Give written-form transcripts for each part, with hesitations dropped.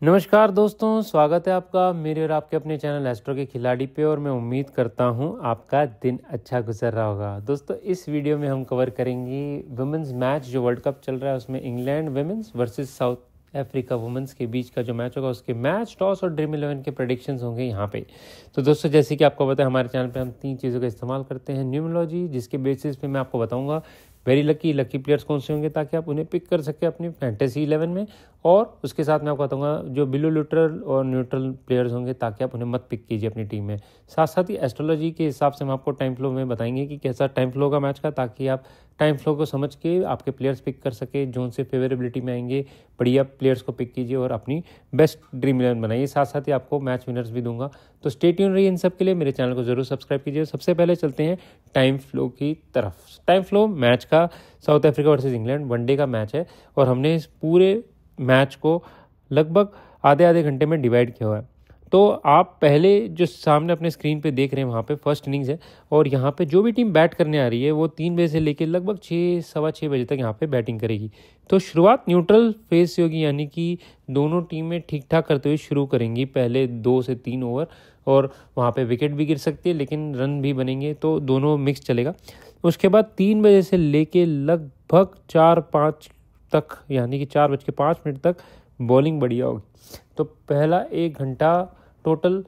नमस्कार दोस्तों, स्वागत है आपका मेरे और आपके अपने चैनल एस्ट्रो के खिलाड़ी पे। और मैं उम्मीद करता हूँ आपका दिन अच्छा गुजर रहा होगा। दोस्तों, इस वीडियो में हम कवर करेंगे वुमेन्स मैच जो वर्ल्ड कप चल रहा है, उसमें England women's versus South Africa women's के बीच का जो मैच होगा, उसके मैच, टॉस और ड्रीम 11 के प्रेडिक्शंस होंगे यहाँ पे। तो दोस्तों, जैसे कि आपको पता है, हमारे चैनल पे हम 3 चीज़ों का इस्तेमाल करते हैं। न्यूमरोलॉजी, जिसके बेसिस पे मैं आपको बताऊंगा वेरी लकी प्लेयर्स कौन से होंगे ताकि आप उन्हें पिक कर सकें अपनी फैंटेसी 11 में। और उसके साथ मैं आपको बताऊंगा जो बिलो न्यूट्रल और न्यूट्रल प्लेयर्स होंगे ताकि आप उन्हें मत पिक कीजिए अपनी टीम में। साथ साथ ही एस्ट्रोलॉजी के हिसाब से हम आपको टाइम फ्लो में बताएंगे कि कैसा टाइम फ्लो होगा मैच का, ताकि आप टाइम फ्लो को समझ के आपके प्लेयर्स पिक कर सके जो उनसे फेवरेबिलिटी में आएंगे। बढ़िया प्लेयर्स को पिक कीजिए और अपनी बेस्ट ड्रीम 11 बनाइए। साथ साथ ही आपको मैच विनर्स भी दूंगा। तो स्टे ट्यून रहिए इन सब के लिए। मेरे चैनल को जरूर सब्सक्राइब कीजिए। सबसे पहले चलते हैं टाइम फ्लो की तरफ। टाइम फ्लो मैच का south Africa versus England one day का मैच है और हमने इस पूरे मैच को लगभग आधे आधे घंटे में डिवाइड किया हुआ है। तो आप पहले जो सामने अपने स्क्रीन पे देख रहे हैं, वहाँ पे फर्स्ट इनिंग्स है और यहाँ पे जो भी टीम बैट करने आ रही है वो 3 बजे से लेकर लगभग 6 सवा 6 बजे तक यहाँ पे बैटिंग करेगी। तो शुरुआत न्यूट्रल फेज से होगी, यानी कि दोनों टीमें ठीक ठाक करते हुए शुरू करेंगी पहले 2 से 3 ओवर। और वहाँ पे विकेट भी गिर सकती है लेकिन रन भी बनेंगे, तो दोनों मिक्स चलेगा। उसके बाद 3 बजे से लेके लगभग 4-5 तक, यानी कि 4:05 तक बॉलिंग बढ़िया होगी। तो पहला 1 घंटा टोटल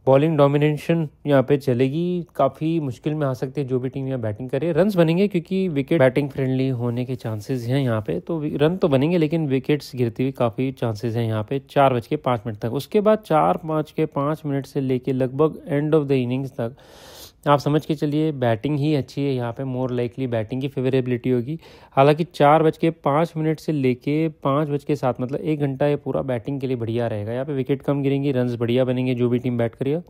बॉलिंग डोमिनेशन यहाँ पे चलेगी। काफ़ी मुश्किल में आ सकती है जो भी टीम यहाँ बैटिंग करे। रन्स बनेंगे क्योंकि विकेट बैटिंग फ्रेंडली होने के चांसेस हैं यहाँ पे, तो रन तो बनेंगे लेकिन विकेट्स गिरती हुई काफ़ी चांसेस हैं यहाँ पे 4:05 तक। उसके बाद 4:05 से लेके लगभग एंड ऑफ द इनिंग्स तक आप समझ के चलिए बैटिंग ही अच्छी है यहाँ पे। मोर लाइकली बैटिंग की फेवरेबिलिटी होगी। हालांकि 4:05 से लेके 5:07 मतलब 1 घंटा ये पूरा बैटिंग के लिए बढ़िया रहेगा। यहाँ पे विकेट कम गिरेंगी, रन्स बढ़िया बनेंगे जो भी टीम बैट करेगा।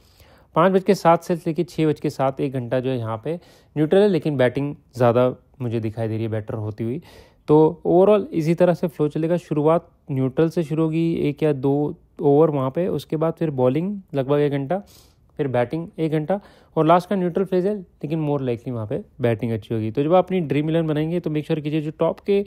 5:07 से लेके 6:07 1 घंटा जो है यहाँ पे न्यूट्रल है, लेकिन बैटिंग ज़्यादा मुझे दिखाई दे रही है बेटर होती हुई। तो ओवरऑल इसी तरह से फ्लो चलेगा। शुरुआत न्यूट्रल से शुरू होगी 1 या 2 ओवर वहाँ पे, उसके बाद फिर बॉलिंग लगभग 1 घंटा, फिर बैटिंग 1 घंटा और लास्ट का न्यूट्रल फेज है, लेकिन मोर लाइकली वहाँ पे बैटिंग अच्छी होगी। तो जब आप अपनी ड्रीम 11 बनाएंगे तो मेक श्योर कीजिए जो टॉप के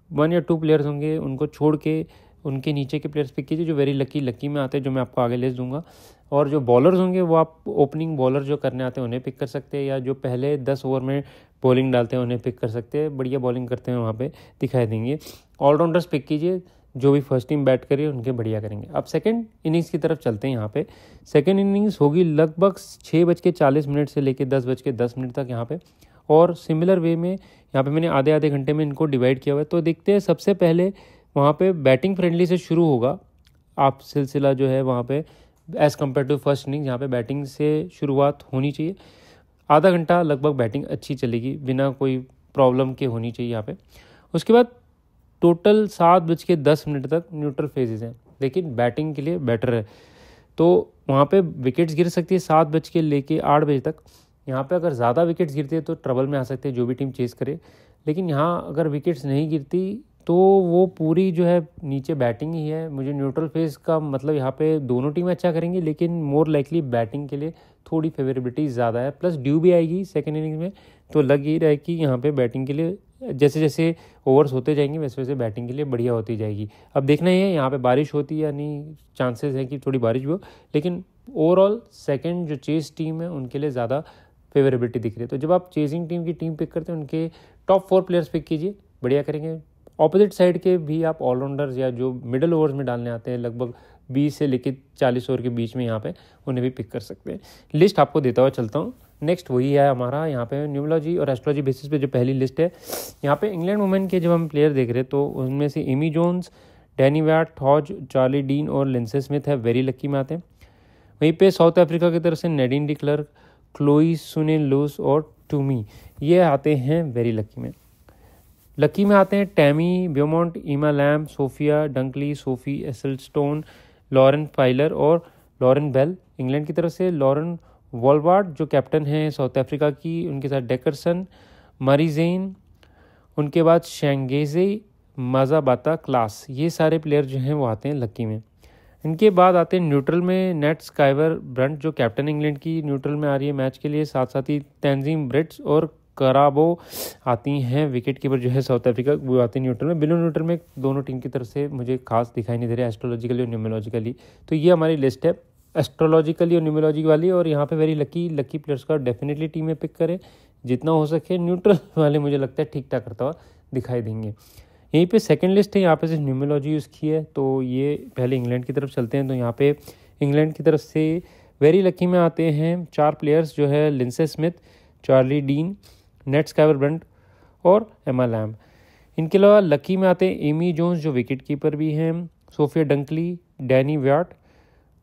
1 या 2 प्लेयर्स होंगे उनको छोड़ के उनके नीचे के प्लेयर्स पिक कीजिए जो वेरी लकी में आते हैं, जो मैं आपको आगे लिस्ट दूंगा। और जो बॉलर्स होंगे वो आप ओपनिंग बॉलर जो करने आते हैं उन्हें पिक कर सकते हैं, या जो पहले 10 ओवर में बॉलिंग डालते हैं उन्हें पिक कर सकते हैं। बढ़िया बॉलिंग करते हैं वहाँ पे दिखाई देंगे। ऑलराउंडर्स पिक कीजिए, जो भी फर्स्ट टीम बैट करिए उनके बढ़िया करेंगे। अब सेकंड इनिंग्स की तरफ चलते हैं। यहाँ पे सेकंड इनिंग्स होगी लगभग 6:40 से लेकर 10:10 तक यहाँ पे। और सिमिलर वे में यहाँ पे मैंने आधे आधे घंटे में इनको डिवाइड किया हुआ है। तो देखते हैं, सबसे पहले वहाँ पे बैटिंग फ्रेंडली से शुरू होगा आप सिलसिला जो है वहाँ पे as compare to first innings. यहाँ पे बैटिंग से शुरुआत होनी चाहिए। आधा घंटा लगभग बैटिंग अच्छी चलेगी, बिना कोई प्रॉब्लम के होनी चाहिए यहाँ पे। उसके बाद टोटल 7:10 तक न्यूट्रल फेजेस हैं, लेकिन बैटिंग के लिए बेटर है। तो वहाँ पे विकेट्स गिर सकती है 7 बज के लेके 8 बजे तक। यहाँ पे अगर ज़्यादा विकेट्स गिरती है तो ट्रबल में आ सकते हैं जो भी टीम चेस करे। लेकिन यहाँ अगर विकेट्स नहीं गिरती तो वो पूरी जो है नीचे बैटिंग ही है। मुझे न्यूट्रल फेज का मतलब यहाँ पे दोनों टीमें अच्छा करेंगी, लेकिन मोर लाइकली बैटिंग के लिए थोड़ी फेवरेबिलिटी ज़्यादा है। प्लस ड्यू भी आएगी सेकेंड इनिंग में, तो लग ही रहा है कि यहाँ पे बैटिंग के लिए जैसे जैसे ओवर्स होते जाएंगे वैसे वैसे बैटिंग के लिए बढ़िया होती जाएगी। अब देखना ही है यहाँ पे बारिश होती है या नहीं, चांसेस है कि थोड़ी बारिश भी हो, लेकिन ओवरऑल सेकंड जो चेस टीम है उनके लिए ज़्यादा फेवरेबिलिटी दिख रही है। तो जब आप चेजिंग टीम की टीम पिक करते हैं उनके टॉप 4 प्लेयर्स पिक कीजिए, बढ़िया करेंगे। ऑपोजिट साइड के भी आप ऑलराउंडर्स या जो मिडल ओवर्स में डालने आते हैं लगभग 20 से लेकर 40 ओवर के बीच में यहाँ पे उन्हें भी पिक कर सकते हैं। लिस्ट आपको देता हुआ चलता हूँ। नेक्स्ट वही है हमारा यहाँ पे न्यूमरोलॉजी और एस्ट्रोलॉजी बेसिस पे जो पहली लिस्ट है। यहाँ पे इंग्लैंड वुमेन के जब हम प्लेयर देख रहे हैं तो उनमें से Amy Jones, Danni Wyatt, Hodge, Charlie Dean और लिंडसे स्मिथ है वेरी लकी में आते हैं। वहीं पे साउथ अफ्रीका की तरफ से Nadine de Klerk, Chloe Sune Luus और टूमी, ये आते हैं वेरी लकी में। लकी में आते हैं Tammy Beaumont, Emma Lamb, Sophia Dunkley, Sophie Ecclestone, Lauren Filer और लॉरेन बेल। इंग्लैंड की तरफ से लॉरेन वॉलवार्ड जो कैप्टन हैं साउथ अफ्रीका की, उनके साथ डेकरसन, मरीजेन, उनके बाद शेंगेजे, माजाबाता क्लास, ये सारे प्लेयर जो हैं वो आते हैं लकी में। इनके बाद आते हैं न्यूट्रल में नेट स्काइवर ब्रंट जो कैप्टन इंग्लैंड की न्यूट्रल में आ रही है मैच के लिए। साथ साथ ही तंजीम ब्रिट्स और कराबो आती हैं। विकेट कीपर जो है साउथ अफ्रीका वो आती है न्यूट्रल में। बिलो न्यूट्रल में दोनों टीम की तरफ से मुझे खास दिखाई नहीं दे रहा है एस्ट्रोलॉजिकली और न्यूमरोलॉजिकली। तो ये हमारी लिस्ट है एस्ट्रोलॉजिकली और न्यूमरोलॉजी वाली। और यहाँ पे वेरी लकी प्लेयर्स का डेफिनेटली टीम में पिक करें जितना हो सके। न्यूट्रल वाले मुझे लगता है ठीक ठाक करता हुआ दिखाई देंगे। यहीं पे सेकंड लिस्ट है, यहाँ पे सिर्फ न्यूमरोलॉजी यूज़ की है। तो ये पहले इंग्लैंड की तरफ चलते हैं। तो यहाँ पे इंग्लैंड की तरफ से वेरी लकी में आते हैं 4 प्लेयर्स जो है Lindsey Smith, Charlie Dean, Nat Sciver Brunt और एमा लैम्ब। इनके अलावा लकी में आते हैं एमी जोन्स जो विकेट कीपर भी हैं, सोफिया डंकली, डैनी व्याट,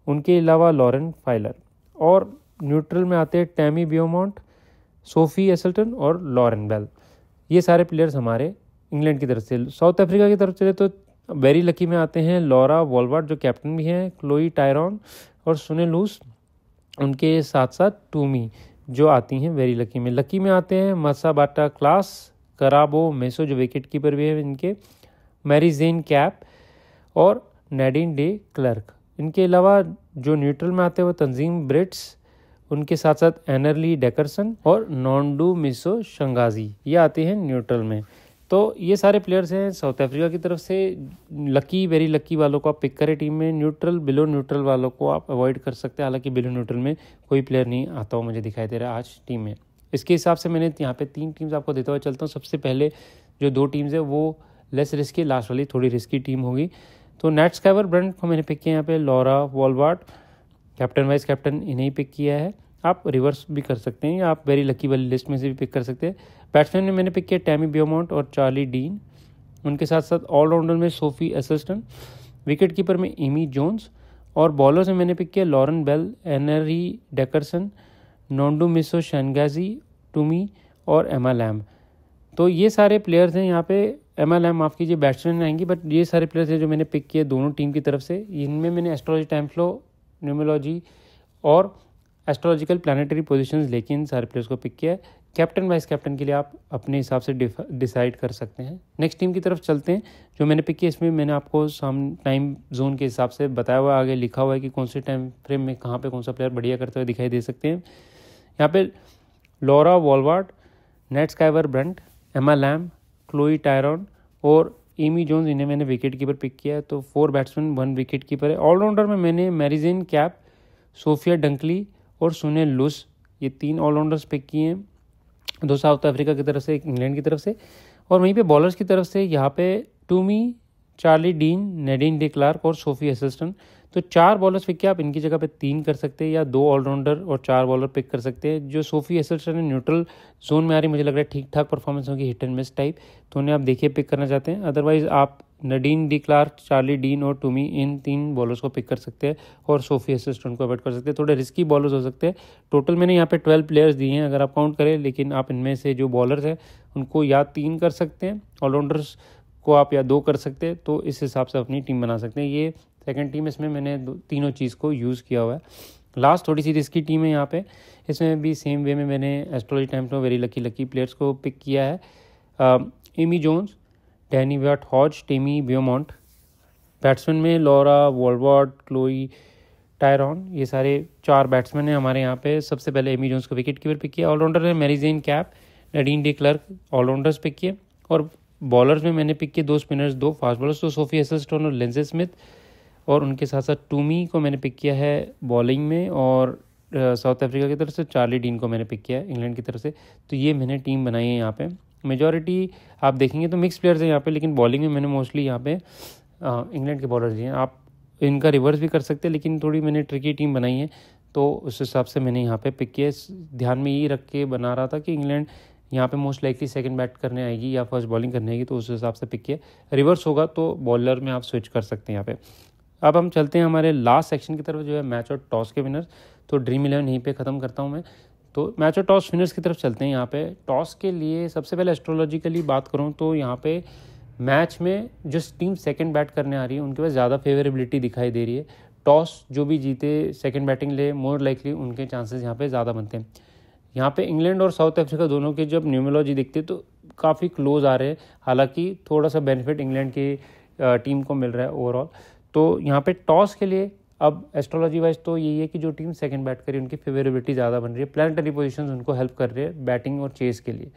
उनके अलावा लॉरेन फाइलर। और न्यूट्रल में आते हैं टैमी बियोमॉन्ट, सोफी एसल्टन और लॉरेन बेल। ये सारे प्लेयर्स हमारे इंग्लैंड की तरफ से। साउथ अफ्रीका की तरफ चले तो वेरी लकी में आते हैं लॉरा वॉलवार्ड जो कैप्टन भी हैं, क्लोई टायरॉन और सुनील लूस, उनके साथ साथ टूमी जो आती हैं वेरी लकी में। लकी में आते हैं मसाबाटा क्लास, कराबो मेसो जो विकेट कीपर भी है इनके, मैरी जेन कैप और नैडिन डे क्लर्क। इनके अलावा जो न्यूट्रल में आते हैं वो तंजीम ब्रिट्स, उनके साथ साथ एनरली डेकरसन और नॉन्डू मिसो शंगाजी, ये आते हैं न्यूट्रल में। तो ये सारे प्लेयर्स हैं साउथ अफ्रीका की तरफ से। लकी वेरी लकी वालों को आप पिक करें टीम में। न्यूट्रल बिलो न्यूट्रल वालों को आप अवॉइड कर सकते हैं। हालांकि बिलो न्यूट्रल में कोई प्लेयर नहीं आता हो मुझे दिखाई दे रहा है आज टीम में। इसके हिसाब से मैंने यहाँ पे 3 टीम्स आपको देता हुआ चलता हूँ। सबसे पहले जो 2 टीम्स है वो लेस रिस्की, लास्ट वाली थोड़ी रिस्की टीम होगी। तो नेट स्काइवर ब्रंट को मैंने पिक किया यहाँ पे, लॉरा वॉलवार्ड कैप्टन वाइस कैप्टन इन्हें पिक किया है। आप रिवर्स भी कर सकते हैं या आप वेरी लकी वाली लिस्ट में से भी पिक कर सकते हैं। बैट्समैन में मैंने पिक किया टैमी बियोमॉन्ट और चार्ली डीन, उनके साथ साथ ऑलराउंडर में सोफी एसल्टन, विकेट कीपर में एमी जोन्स और बॉलर्स में मैंने पिक किया लॉरेन बेल, एनरी डेकरसन, नोंडू मिसो शनगाजी, टूमी और एमा लैम्ब। तो ये सारे प्लेयर्स हैं यहाँ पे। एमा लैम्ब माफ़ कीजिए बैट्समैन आएंगी, बट ये सारे प्लेयर्स हैं जो मैंने पिक किए दोनों टीम की तरफ से। इनमें मैंने एस्ट्रोलॉजी, टाइम फ्लो, न्यूमरोलॉजी और एस्ट्रोलॉजिकल प्लानिटरी पोजीशंस लेके इन सारे प्लेयर्स को पिक किया है। कैप्टन वाइस कैप्टन के लिए आप अपने हिसाब से डिसाइड कर सकते हैं। नेक्स्ट टीम की तरफ चलते हैं जो मैंने पिक किया। इसमें मैंने आपको टाइम जोन के हिसाब से बताया हुआ, आगे लिखा हुआ है कि कौन से टाइम फ्रेम में कहाँ पे कौन सा प्लेयर बढ़िया करते हुए दिखाई दे सकते हैं। यहाँ पे लॉरा वॉलवार्ड, नेट स्काइवर ब्रंट, एमा लैम्ब, क्लोई टायरॉन और एमी जोन्स, इन्हें मैंने विकेट कीपर पिक किया है। तो 4 बैट्समैन 1 विकेट कीपर है। ऑलराउंडर में मैंने मैरीजेन कैप, सोफिया डंकली और सुनील लूस, ये 3 ऑलराउंडर्स पिक किए हैं, 2 साउथ अफ्रीका की तरफ से, 1 इंग्लैंड की तरफ से। और वहीं पे बॉलर्स की तरफ से यहाँ पे टूमी, चार्ली डीन, नैडिन डे क्लार्क और सोफी एसल्टन। तो 4 बॉलर्स पिक किया, आप इनकी जगह पे 3 कर सकते हैं या 2 ऑलराउंडर और 4 बॉलर पिक कर सकते हैं। जो सोफी एसल्टन है न्यूट्रल जोन में आ रही, मुझे लग रहा है ठीक ठाक परफॉर्मेंस होगी, हिट एंड मिस टाइप, तो उन्हें आप देखिए पिक करना चाहते हैं। अदरवाइज आप नडीन डी क्लार्क, चार्ली डीन और टूमी, इन 3 बॉलर्स को पिक कर सकते हैं और सोफी एसल्टन को अवॉइड कर सकते हैं। थोड़े रिस्की बॉलर्स हो सकते हैं। टोटल मैंने यहाँ पे 12 प्लेयर्स दिए हैं अगर आप काउंट करें, लेकिन आप इनमें से जो बॉलर्स हैं उनको या 3 कर सकते हैं, ऑलराउंडर्स को आप या 2 कर सकते हैं। तो इस हिसाब से अपनी टीम बना सकते हैं। ये सेकंड टीम, इसमें मैंने तीनों चीज़ को यूज़ किया हुआ है। लास्ट थोड़ी सी रिस्की टीम है यहाँ पे, इसमें भी सेम वे में मैंने astrology time flow very lucky players को पिक किया है। Amy Jones, Danni Wyatt Hodge, Tammy Beaumont. Batsman में लॉरा वॉलवार्ड, क्लोई टायरॉन, ये सारे 4 बैट्समैन हैं हमारे यहाँ पे। सबसे पहले एमी जोन्स को विकेट कीपर पिक किया। ऑलराउंडर है Marizanne Kapp, Nadine de Klerk, all-rounders pick किए। और बॉलर्स में मैंने पिक किए 2 स्पिनर्स, 2 फास्ट बॉलर्स, तो सोफी एसल्टन और लिंडसे स्मिथ, और उनके साथ साथ टूमी को मैंने पिक किया है बॉलिंग में। और साउथ अफ्रीका की तरफ से चार्ली डीन को मैंने पिक किया है इंग्लैंड की तरफ से। तो ये मैंने टीम बनाई है यहाँ पे। मेजॉरिटी आप देखेंगे तो मिक्स प्लेयर्स हैं यहाँ पे, लेकिन बॉलिंग में मैंने मोस्टली यहाँ पे इंग्लैंड के बॉलर्स दिए हैं। आप इनका रिवर्स भी कर सकते हैं, लेकिन थोड़ी मैंने ट्रिकी टीम बनाई है तो उस हिसाब से मैंने यहाँ पे पिक किया। ध्यान में ये रख के बना रहा था कि इंग्लैंड यहाँ पे मोस्ट लाइकली सेकंड बैट करने आएगी या फर्स्ट बॉलिंग करने आएगी, तो उस हिसाब से पिक किया। रिवर्स होगा तो बॉलर में आप स्विच कर सकते हैं यहाँ पे। अब हम चलते हैं हमारे लास्ट सेक्शन की तरफ, जो है मैच और टॉस के विनर्स। तो ड्रीम 11 यहीं पे ख़त्म करता हूँ मैं। तो मैच और टॉस विनर्स की तरफ चलते हैं। यहाँ पे टॉस के लिए सबसे पहले एस्ट्रोलॉजिकली बात करूँ तो यहाँ पे मैच में जो टीम सेकंड बैट करने आ रही है उनके पास ज़्यादा फेवरेबिलिटी दिखाई दे रही है। टॉस जो भी जीते, सेकंड बैटिंग ले, मोर लाइकली उनके चांसेस यहाँ पे ज़्यादा बनते हैं। यहाँ पे इंग्लैंड और साउथ अफ्रीका दोनों के जब न्यूमरोलॉजी दिखती है तो काफ़ी क्लोज आ रहे हैं। हालांकि थोड़ा सा बेनिफिट इंग्लैंड की टीम को मिल रहा है ओवरऑल। तो यहाँ पे टॉस के लिए अब एस्ट्रोलॉजी वाइज तो यही है कि जो टीम सेकंड बैट करी उनकी फेवरेबिलिटी ज़्यादा बन रही है, प्लानिटरी पोजीशंस उनको हेल्प कर रही है बैटिंग और चेस के लिए।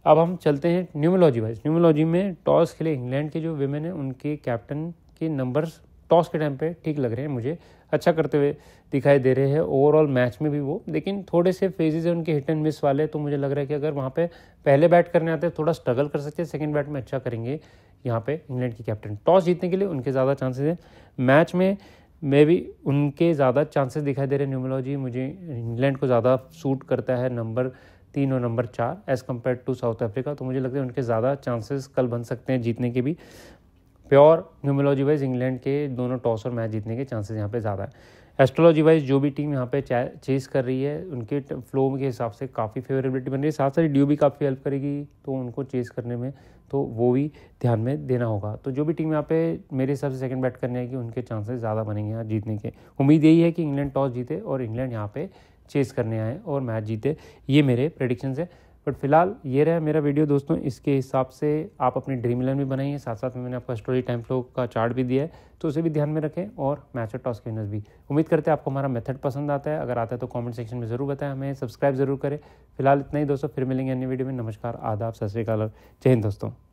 अब हम चलते हैं न्यूमरोलॉजी वाइज। न्यूमरोलॉजी में टॉस खेले इंग्लैंड के जो विमेन है उनके कैप्टन के नंबर्स टॉस के टाइम पे ठीक लग रहे हैं, मुझे अच्छा करते हुए दिखाई दे रहे हैं ओवरऑल मैच में भी वो, लेकिन थोड़े से फेजेज है उनके हिट एंड मिस वाले, तो मुझे लग रहा है कि अगर वहाँ पे पहले बैट करने आते हैं थोड़ा स्ट्रगल कर सकते हैं, सेकंड बैट में अच्छा करेंगे यहाँ पे इंग्लैंड की कैप्टन। टॉस जीतने के लिए उनके ज़्यादा चांसेस हैं, मैच में भी उनके ज़्यादा चांसेस दिखाई दे रहे हैं। न्यूमरोलॉजी मुझे इंग्लैंड को ज़्यादा सूट करता है नंबर 3 और number 4 as compare to South Africa, तो मुझे लगता है उनके ज़्यादा चांसेस कल बन सकते हैं जीतने के भी। प्योर न्यूमरोलॉजी वाइज इंग्लैंड के दोनों टॉस और मैच जीतने के चांसेस यहाँ पे ज़्यादा है। एस्ट्रोलॉजी वाइज जो भी टीम यहाँ पे चेस कर रही है उनके फ्लो के हिसाब से काफ़ी फेवरेबिलिटी बन रही है, साथ साथ ड्यू भी काफ़ी हेल्प करेगी तो उनको चेस करने में, तो वो भी ध्यान में देना होगा। तो जो भी टीम यहाँ पे मेरे हिसाब से सेकंड बैट करने आएगी उनके चांसेस ज़्यादा बनेंगे यहाँ जीतने के। उम्मीद यही है कि इंग्लैंड टॉस जीते और इंग्लैंड यहाँ पे चेस करने आए और मैच जीते, ये मेरे प्रेडिक्शंस है। बट फिलहाल ये रहा मेरा वीडियो दोस्तों, इसके हिसाब से आप अपनी ड्रीम 11 भी बनाइए, साथ साथ में मैंने आपको स्टोरी टाइम फ्लो का चार्ट भी दिया है, तो उसे भी ध्यान में रखें और मैच और टॉस के विनर्स भी। उम्मीद करते हैं आपको हमारा मेथड पसंद आता है, अगर आता है तो कमेंट सेक्शन में ज़रूर बताएं, हमें सब्सक्राइब जरूर करें। फिलहाल इतना ही दोस्तों, फिर मिलेंगे अन्य वीडियो में। नमस्कार, आदाब, सत श्री अकाल, जय हिंद दोस्तों।